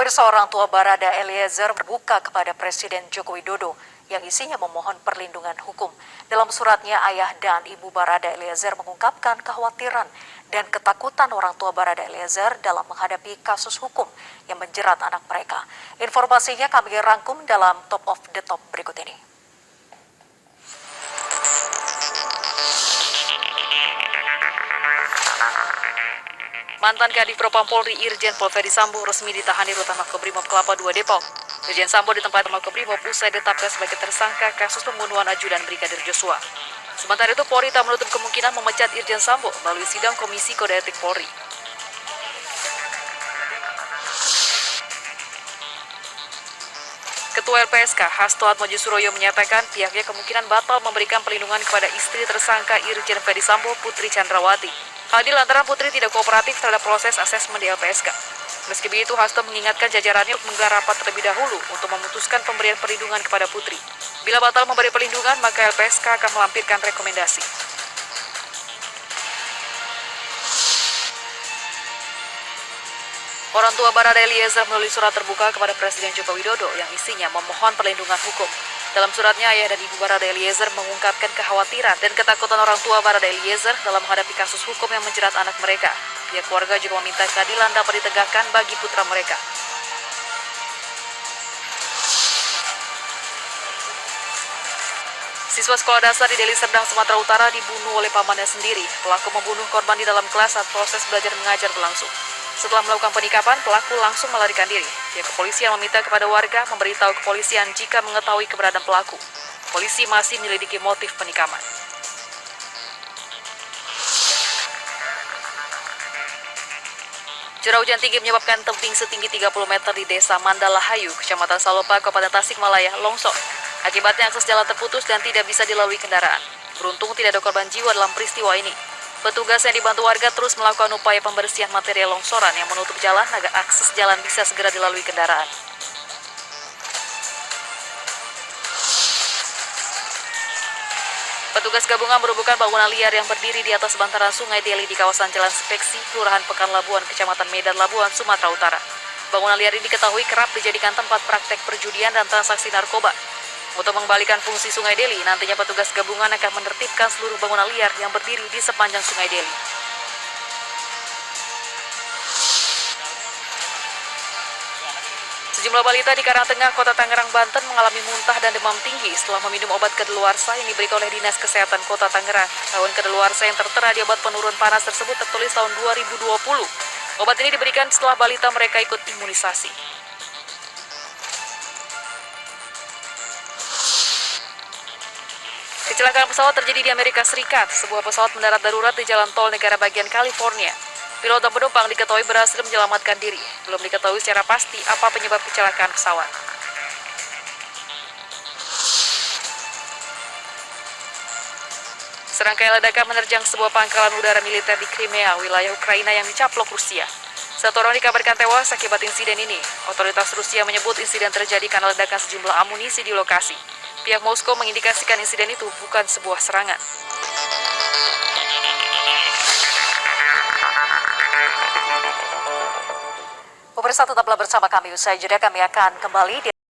Pemirsa, orang tua Barada Eliezer berbuka kepada Presiden Joko Widodo yang isinya memohon perlindungan hukum. Dalam suratnya, ayah dan ibu Barada Eliezer mengungkapkan kekhawatiran dan ketakutan orang tua Barada Eliezer dalam menghadapi kasus hukum yang menjerat anak mereka. Informasinya kami rangkum dalam Top of the Top berikut ini. Mantan Kadif Propam Polri Irjen Pol Ferdisambo resmi ditahan di rutan Makobrimob Kelapa II Depok. Irjen Sambo ditempatkan Makobrimob usai ditetapkan sebagai tersangka kasus pembunuhan ajudan Brigadir Joshua. Sementara itu, Polri tak menutup kemungkinan memecat Irjen Sambo melalui sidang Komisi Kode Etik Polri. Ketua LPSK Hasto Atmojo-Suroyo menyatakan pihaknya kemungkinan batal memberikan perlindungan kepada istri tersangka Irjen Ferdisambo, Putri Chandrawati. Hal ini lantaran Putri tidak kooperatif terhadap proses asesmen di LPSK. Meski begitu, Hasto mengingatkan jajarannya untuk menggelar rapat terlebih dahulu untuk memutuskan pemberian perlindungan kepada Putri. Bila batal memberi perlindungan, maka LPSK akan melampirkan rekomendasi. Orang tua Barada Eliezer menulis surat terbuka kepada Presiden Joko Widodo yang isinya memohon perlindungan hukum. Dalam suratnya, ayah dan ibu Barada Eliezer mengungkapkan kekhawatiran dan ketakutan orang tua Barada Eliezer dalam menghadapi kasus hukum yang menjerat anak mereka. Pihak keluarga juga meminta keadilan dapat ditegakkan bagi putra mereka. Siswa sekolah dasar di Deli Serdang, Sumatera Utara dibunuh oleh pamannya sendiri. Pelaku membunuh korban di dalam kelas saat proses belajar mengajar berlangsung. Setelah melakukan penikapan, pelaku langsung melarikan diri. Pihak kepolisian meminta kepada warga memberitahu kepolisian jika mengetahui keberadaan pelaku. Polisi masih menyelidiki motif penikaman. Curah hujan tinggi menyebabkan tebing setinggi 30 meter di Desa Mandalahayu, Kecamatan Salopa, Kabupaten Tasikmalaya, longsor. Akibatnya akses jalan terputus dan tidak bisa dilalui kendaraan. Beruntung tidak ada korban jiwa dalam peristiwa ini. Petugas yang dibantu warga terus melakukan upaya pembersihan material longsoran yang menutup jalan agar akses jalan bisa segera dilalui kendaraan. Petugas gabungan merobohkan bangunan liar yang berdiri di atas bantaran Sungai Deli di kawasan Jalan Speksi, Kelurahan Pekan Labuan, Kecamatan Medan Labuan, Sumatera Utara. Bangunan liar ini diketahui kerap dijadikan tempat praktek perjudian dan transaksi narkoba. Untuk mengembalikan fungsi Sungai Deli, nantinya petugas gabungan akan menertibkan seluruh bangunan liar yang berdiri di sepanjang Sungai Deli. Sejumlah balita di Karangtengah, Kota Tangerang, Banten mengalami muntah dan demam tinggi setelah meminum obat kadaluarsa yang diberikan oleh Dinas Kesehatan Kota Tangerang. Tahun kadaluarsa yang tertera di obat penurun panas tersebut tertulis tahun 2020. Obat ini diberikan setelah balita mereka ikut imunisasi. Kecelakaan pesawat terjadi di Amerika Serikat. Sebuah pesawat mendarat darurat di jalan tol negara bagian California. Pilot dan penumpang diketahui berhasil menyelamatkan diri. Belum diketahui secara pasti apa penyebab kecelakaan pesawat. Serangkaian ledakan menerjang sebuah pangkalan udara militer di Crimea, wilayah Ukraina yang dicaplok Rusia. Satu orang dikabarkan tewas akibat insiden ini. Otoritas Rusia menyebut insiden terjadi karena ledakan sejumlah amunisi di lokasi. Pihak Moskow mengindikasikan insiden itu bukan sebuah serangan. Pemirsa, tetaplah bersama kami. Usai jeda kami akan kembali di